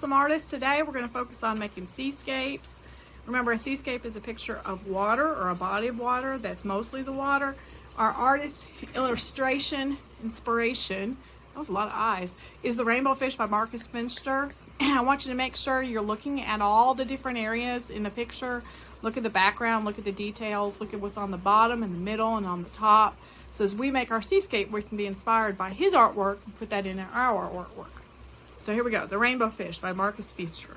awesome artists. Today we're going to focus on making seascapes. Remember, a seascape is a picture of water or a body of water that's mostly the water. Our artist illustration inspiration, that was a lot of eyes, is the Rainbow Fish by Marcus Finster. I want you to make sure you're looking at all the different areas in the picture. Look at the background, look at the details, look at what's on the bottom and the middle and on the top. So as we make our seascape, we can be inspired by his artwork and put that in our artwork. So here we go, The Rainbow Fish by Marcus Finster.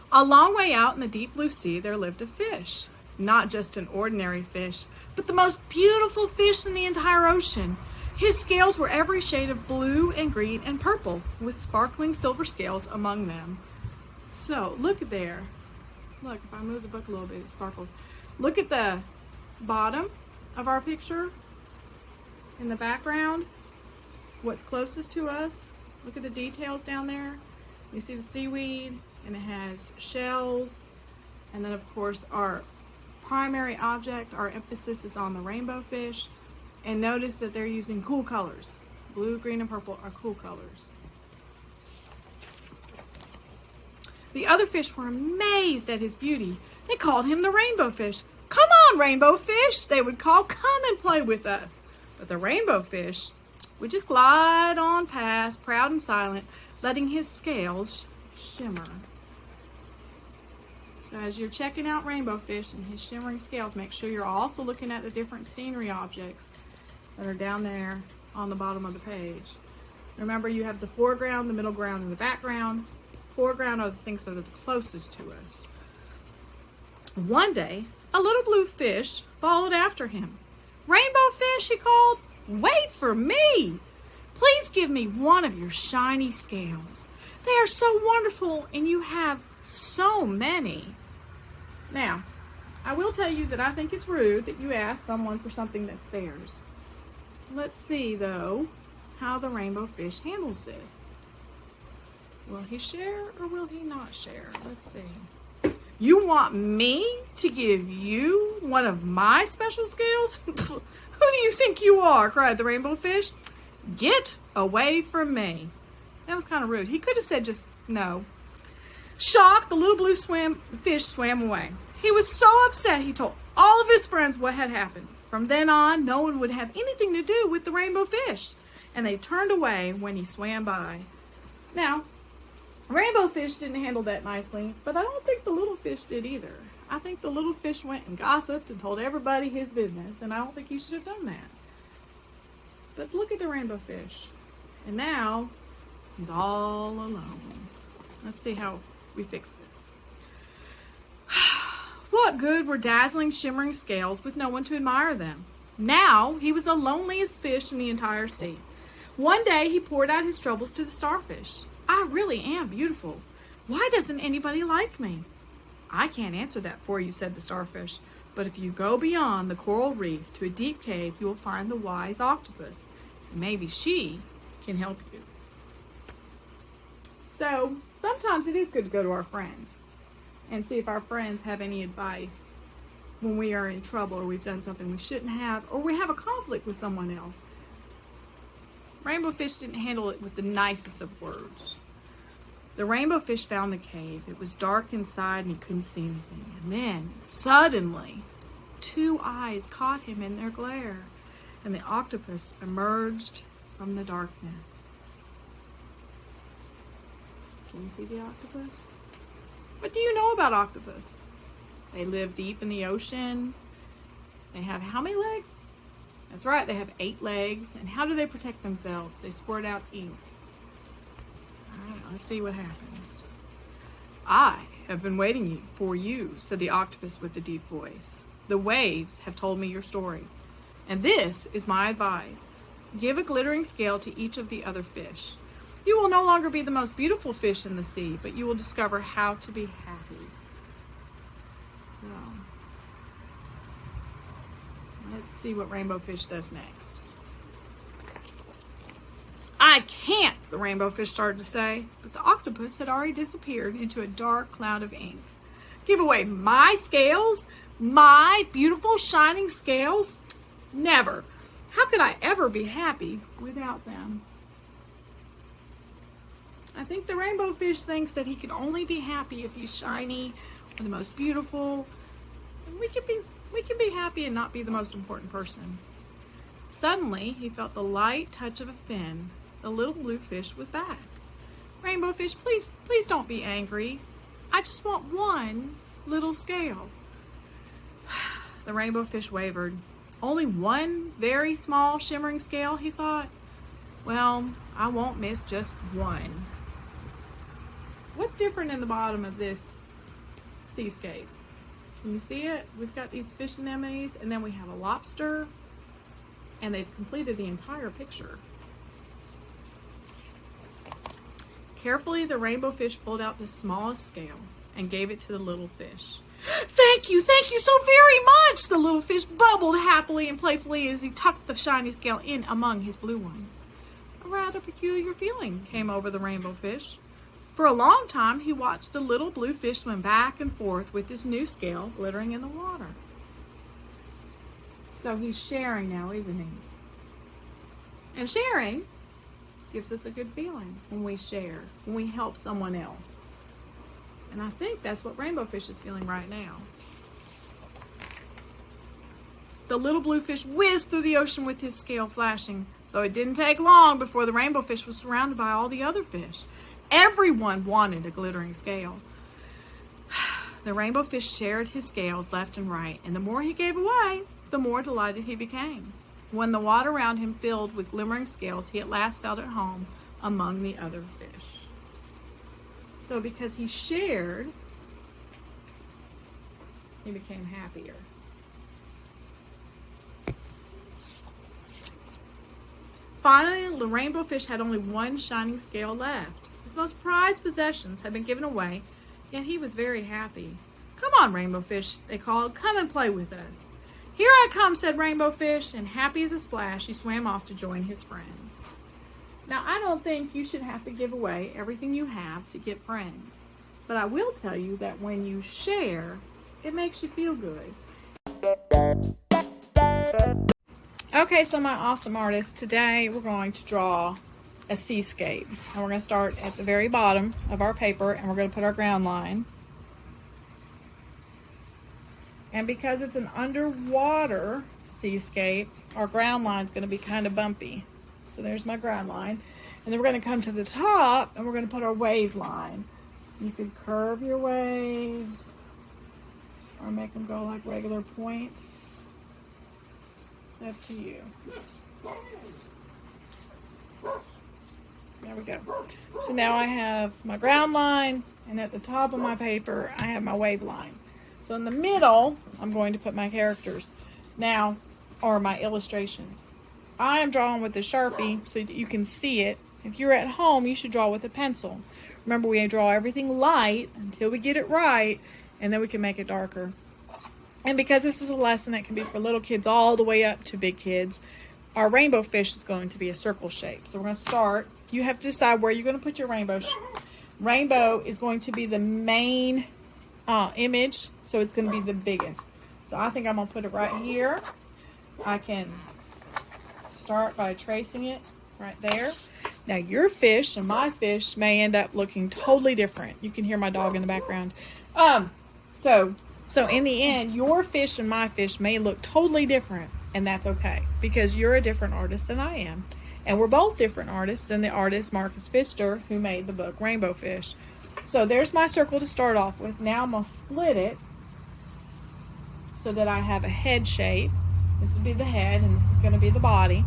A long way out in the deep blue sea, there lived a fish. Not just an ordinary fish, but the most beautiful fish in the entire ocean. His scales were every shade of blue and green and purple, with sparkling silver scales among them. So, look there. Look, if I move the book a little bit, it sparkles. Look at the bottom of our picture in the background. What's closest to us. Look at the details down there. You see the seaweed, and it has shells. And then, of course, our primary object, our emphasis is on the rainbow fish. And notice that they're using cool colors. Blue, green, and purple are cool colors. The other fish were amazed at his beauty. They called him the rainbow fish. "Come on, rainbow fish," they would call. "Come and play with us." But the rainbow fish would just glide on past, proud and silent, letting his scales shimmer. So as you're checking out rainbow fish and his shimmering scales, make sure you're also looking at the different scenery objects that are down there on the bottom of the page. Remember, you have the foreground, the middle ground, and the background. Foreground are the things that are the closest to us. One day, a little blue fish followed after him. "Rainbow fish," he called, "wait for me. Please give me one of your shiny scales. They are so wonderful, and you have so many." Now, I will tell you that I think it's rude that you ask someone for something that's theirs. Let's see, though, how the rainbow fish handles this. Will he share or will he not share? Let's see. "You want me to give you one of my special scales? Who do you think you are?" cried the rainbow fish. "Get away from me." That was kind of rude. He could have said just no. Shocked, the little blue fish swam away. He was so upset he told all of his friends what had happened. From then on, no one would have anything to do with the rainbow fish, and they turned away when he swam by. Now, rainbow fish didn't handle that nicely, but I don't think the little fish did either. I think the little fish went and gossiped and told everybody his business, and I don't think he should have done that. But look at the rainbow fish. And now, he's all alone. Let's see how we fix this. What good were dazzling, shimmering scales with no one to admire them? Now, he was the loneliest fish in the entire sea. One day, he poured out his troubles to the starfish. "I really am beautiful. Why doesn't anybody like me?" "I can't answer that for you," said the starfish. "But if you go beyond the coral reef to a deep cave, you will find the wise octopus. And maybe she can help you." So, sometimes it is good to go to our friends and see if our friends have any advice when we are in trouble or we've done something we shouldn't have, or we have a conflict with someone else. Rainbow fish didn't handle it with the nicest of words. The rainbow fish found the cave. It was dark inside and he couldn't see anything. And then, suddenly, two eyes caught him in their glare, and the octopus emerged from the darkness. Can you see the octopus? What do you know about octopus? They live deep in the ocean. They have how many legs? That's right, they have 8 legs. And how do they protect themselves? They squirt out ink. All right, let's see what happens. "I have been waiting for you," said the octopus with a deep voice. "The waves have told me your story. And this is my advice. Give a glittering scale to each of the other fish. You will no longer be the most beautiful fish in the sea, but you will discover how to be happy." So, let's see what rainbow fish does next. "I can't," the rainbow fish started to say, but the octopus had already disappeared into a dark cloud of ink. "Give away my scales? My beautiful shining scales? Never. How could I ever be happy without them?" I think the rainbow fish thinks that he can only be happy if he's shiny or the most beautiful. And we can be happy and not be the most important person. Suddenly, he felt the light touch of a fin. The little blue fish was back. Rainbow fish, please don't be angry. I just want one little scale. The rainbow fish wavered. Only one very small shimmering scale, he thought. Well, I won't miss just one. What's different in the bottom of this seascape? Can you see it? We've got these fish anemones, and then we have a lobster, and they've completed the entire picture. Carefully, the rainbow fish pulled out the smallest scale and gave it to the little fish. Thank you so very much! The little fish bubbled happily and playfully as he tucked the shiny scale in among his blue ones. A rather peculiar feeling came over the rainbow fish. For a long time, he watched the little blue fish swim back and forth with his new scale glittering in the water. So he's sharing now, isn't he? And sharing gives us a good feeling when we share, when we help someone else. And I think that's what rainbow fish is feeling right now. The little blue fish whizzed through the ocean with his scale flashing, so it didn't take long before the rainbow fish was surrounded by all the other fish. Everyone wanted a glittering scale. The rainbow fish shared his scales left and right, and the more he gave away, the more delighted he became. When the water around him filled with glimmering scales, he at last felt at home among the other fish. So because he shared, he became happier. Finally, the rainbow fish had only one shining scale left. His most prized possessions had been given away, yet he was very happy. Come on, rainbow fish, they called. Come and play with us. Here I come, said rainbow fish, and happy as a splash, he swam off to join his friends. Now, I don't think you should have to give away everything you have to get friends. But I will tell you that when you share, it makes you feel good. Okay, so my awesome artists, today we're going to draw a seascape. And we're going to start at the very bottom of our paper, and we're going to put our ground line. And because it's an underwater seascape, our ground line is going to be kind of bumpy. So there's my ground line. And then we're going to come to the top, and we're going to put our wave line. You could curve your waves or make them go like regular points. It's up to you. There we go. So now I have my ground line, and at the top of my paper, I have my wave line. So in the middle, I'm going to put my characters now, or my illustrations. I am drawing with a Sharpie so that you can see it. If you're at home, you should draw with a pencil. Remember, we draw everything light until we get it right, and then we can make it darker. And because this is a lesson that can be for little kids all the way up to big kids, our rainbow fish is going to be a circle shape. So we're going to start. You have to decide where you're going to put your rainbow. Rainbow is going to be the main image, so it's going to be the biggest. So I think I'm going to put it right here. I can start by tracing it right there. Now your fish and my fish may end up looking totally different. You can hear my dog in the background. So in the end, your fish and my fish may look totally different, and that's okay because you're a different artist than I am. And we're both different artists than the artist Marcus Pfister, who made the book Rainbow Fish. So there's my circle to start off with. Now I'm going to split it so that I have a head shape. This would be the head, and this is going to be the body.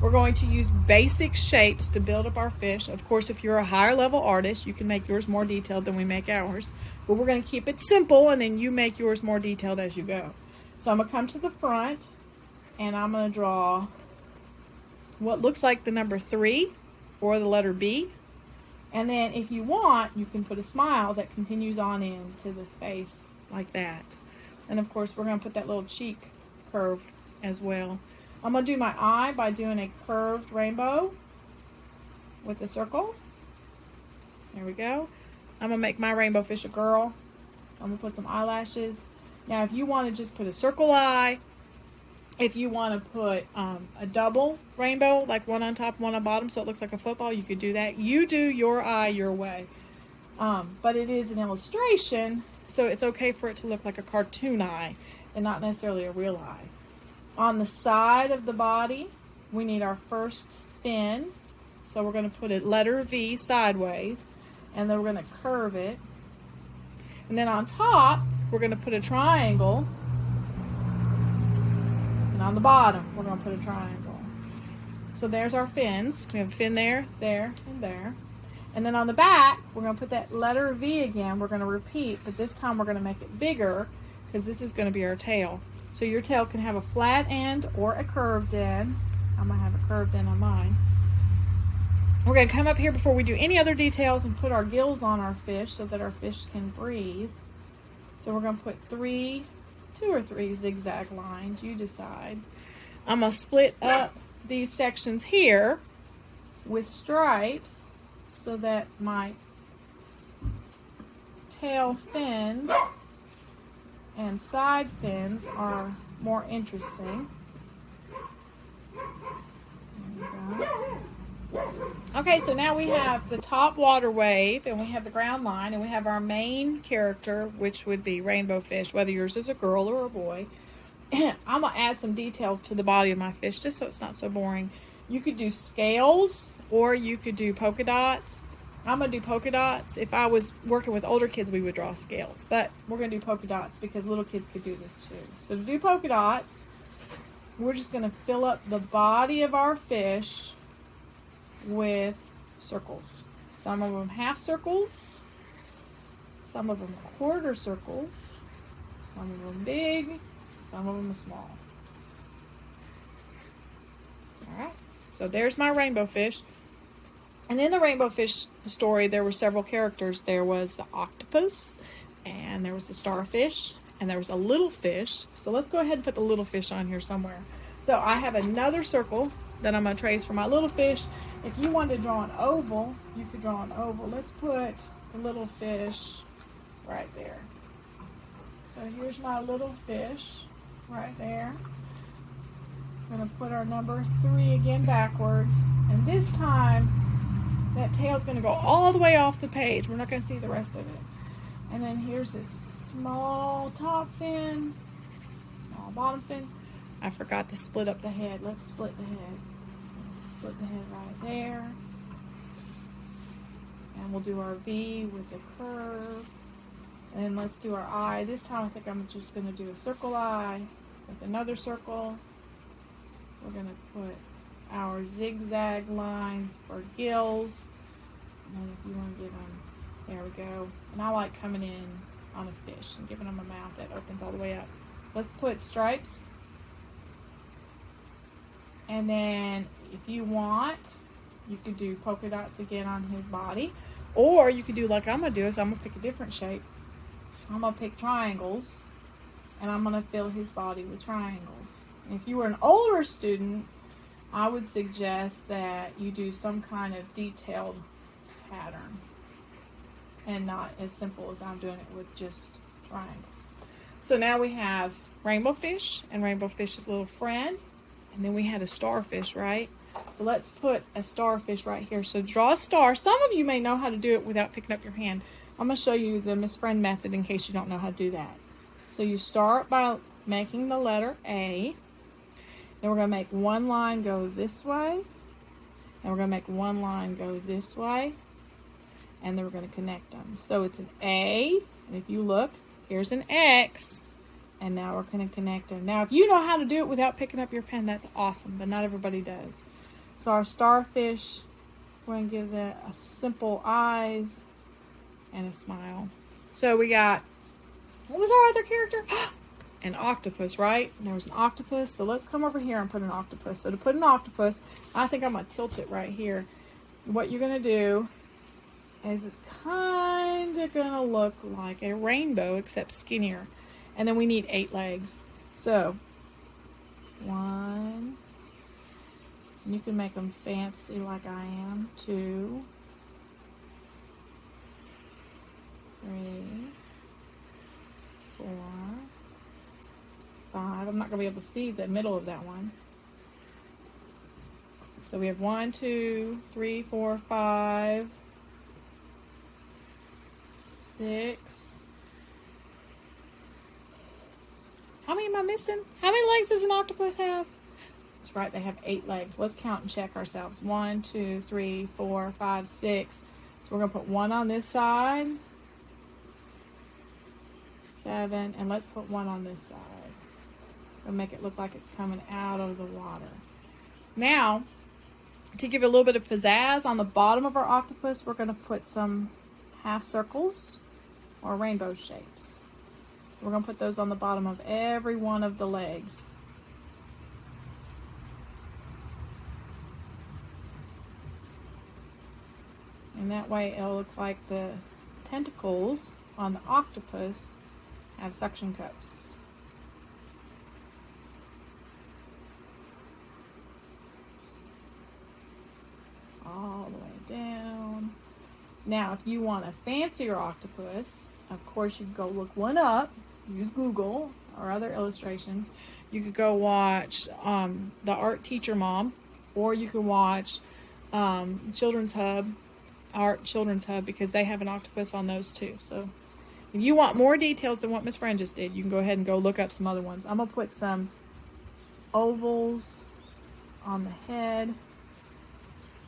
We're going to use basic shapes to build up our fish. Of course, if you're a higher level artist, you can make yours more detailed than we make ours. But we're going to keep it simple, and then you make yours more detailed as you go. So I'm going to come to the front, and I'm going to draw what looks like the number 3 or the letter B. And then if you want, you can put a smile that continues on into the face like that. And of course, we're going to put that little cheek curve as well. I'm going to do my eye by doing a curved rainbow with a circle. There we go. I'm going to make my rainbow fish a girl. I'm going to put some eyelashes. Now, if you want to just put a circle eye If you want to put a double rainbow, like one on top, one on bottom, so it looks like a football, you could do that. You do your eye your way. But it is an illustration, so it's okay for it to look like a cartoon eye and not necessarily a real eye. On the side of the body, we need our first fin. So we're going to put a letter V sideways, and then we're going to curve it. And then on top, we're going to put a triangle. And on the bottom, we're going to put a triangle. So there's our fins. We have a fin there, there, and there. And then on the back, we're going to put that letter V again. We're going to repeat, but this time we're going to make it bigger because this is going to be our tail. So your tail can have a flat end or a curved end. I'm going to have a curved end on mine. We're going to come up here before we do any other details and put our gills on our fish so that our fish can breathe. So we're going to put 2 or 3 zigzag lines. You decide. I'm going to split up these sections here with stripes so that my tail fins and side fins are more interesting. There we go. Okay, so now we have the top water wave, and we have the ground line, and we have our main character, which would be rainbow fish, whether yours is a girl or a boy. I'm going to add some details to the body of my fish just so it's not so boring. You could do scales, or you could do polka dots. I'm going to do polka dots. If I was working with older kids, we would draw scales, but we're going to do polka dots because little kids could do this too. So to do polka dots, we're just going to fill up the body of our fish with circles. Some of them half circles, some of them quarter circles, some of them big, some of them small. Alright, so there's my rainbow fish. And in the rainbow fish story, there were several characters. There was the octopus, and there was the starfish, and there was a little fish. So let's go ahead and put the little fish on here somewhere. So I have another circle that I'm going to trace for my little fish. If you wanted to draw an oval, you could draw an oval. Let's put the little fish right there. So here's my little fish right there. I'm going to put our number 3 again backwards. And this time, that tail's going to go all the way off the page. We're not going to see the rest of it. And then here's this small top fin, small bottom fin. I forgot to split up the head. Let's split the head. Split the head right there. And we'll do our V with the curve. And then let's do our eye. This time I think I'm just going to do a circle eye with another circle. We're going to put our zigzag lines for gills. And if you want to give them, there we go. And I like coming in on a fish and giving them a mouth that opens all the way up. Let's put stripes. And then if you want, you could do polka dots again on his body. Or you could do like I'm going to do, is I'm going to pick a different shape. I'm going to pick triangles. And I'm going to fill his body with triangles. And if you were an older student, I would suggest that you do some kind of detailed pattern. And not as simple as I'm doing it with just triangles. So now we have rainbow fish and rainbow fish's little friend. And then we had a starfish, right? So let's put a starfish right here. So draw a star. Some of you may know how to do it without picking up your hand. I'm going to show you the Miss Friend method in case you don't know how to do that. So you start by making the letter A. Then we're going to make one line go this way. And we're going to make one line go this way. And then we're going to connect them. So it's an A. And if you look, here's an X. And now we're going to connect them. Now, if you know how to do it without picking up your pen, that's awesome. But not everybody does. So our starfish, we're going to give that a simple eyes and a smile. So we got, what was our other character? An octopus, right? And there was an octopus. So let's come over here and put an octopus. So to put an octopus, I think I'm going to tilt it right here. What you're going to do is it's kind of going to look like a rainbow except skinnier. And then we need 8 legs. So 1, you can make them fancy like I am. 2, 3, 4, 5. I'm not going to be able to see the middle of that one. So we have 1, 2, 3, 4, 5, 6. How many am I missing? How many legs does an octopus have? That's right, they have 8 legs. Let's count and check ourselves. 1, 2, 3, 4, 5, 6. So we're going to put 1 on this side. 7. And let's put 1 on this side. We'll make it look like it's coming out of the water. Now, to give it a little bit of pizzazz, on the bottom of our octopus, we're going to put some half circles or rainbow shapes. We're going to put those on the bottom of every one of the legs. And that way it'll look like the tentacles on the octopus have suction cups. All the way down. Now, if you want a fancier octopus, of course you can go look one up. Use Google or other illustrations. You could go watch the Art Teacher Mom, or you can watch Children's Hub, Art Children's Hub, because they have an octopus on those too. So if you want more details than what Miss Fran just did, you can go ahead and go look up some other ones. I'm going to put some ovals on the head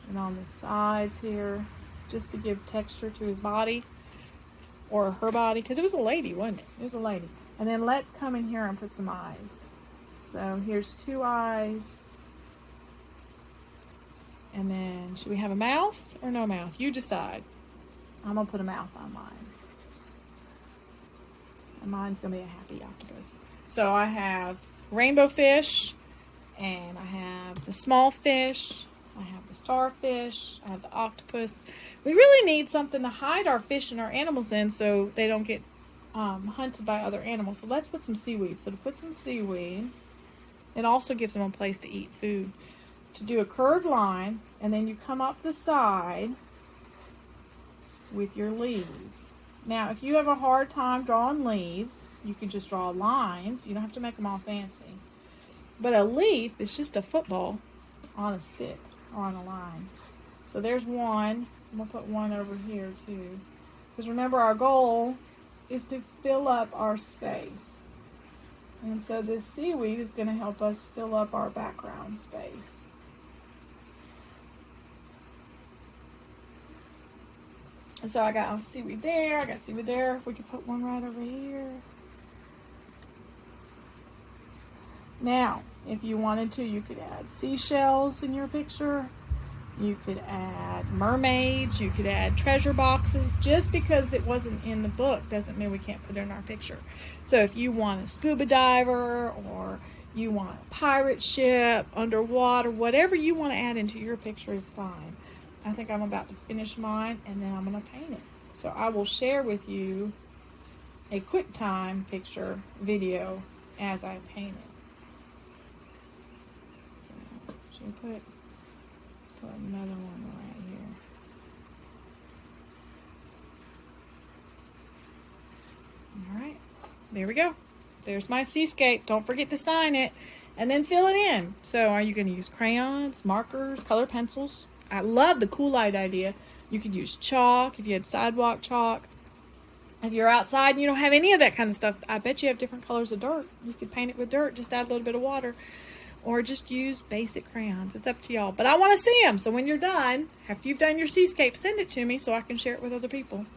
and on the sides here, just to give texture to his body, or her body, because it was a lady, wasn't it? It was a lady. And then let's come in here and put some eyes. So here's 2 eyes. And then, should we have a mouth or no mouth? You decide. I'm going to put a mouth on mine. And mine's going to be a happy octopus. So I have rainbow fish, and I have the small fish, I have the starfish, I have the octopus. We really need something to hide our fish and our animals in so they don't get hunted by other animals. So let's put some seaweed. So to put some seaweed, it also gives them a place to eat food. To do a curved line, and then you come up the side with your leaves. Now, if you have a hard time drawing leaves, you can just draw lines. You don't have to make them all fancy. But a leaf is just a football on a stick or on a line. So there's one. I'm going to put one over here too. Because remember, our goal is to fill up our space. And so this seaweed is going to help us fill up our background space. And so I got seaweed there, I got seaweed there. We could put one right over here. Now, if you wanted to, you could add seashells in your picture. You could add mermaids. You could add treasure boxes. Just because it wasn't in the book doesn't mean we can't put it in our picture. So if you want a scuba diver, or you want a pirate ship, underwater, whatever you want to add into your picture is fine. I think I'm about to finish mine, and then I'm going to paint it. So I will share with you a QuickTime picture video as I paint it. So should we let's put another one right here. All right, there we go. There's my seascape. Don't forget to sign it, and then fill it in. So are you going to use crayons, markers, color pencils? I love the Kool-Aid idea. You could use chalk if you had sidewalk chalk. If you're outside and you don't have any of that kind of stuff, I bet you have different colors of dirt. You could paint it with dirt, just add a little bit of water, or just use basic crayons. It's up to y'all. But I want to see them. So when you're done, after you've done your seascape, send it to me so I can share it with other people.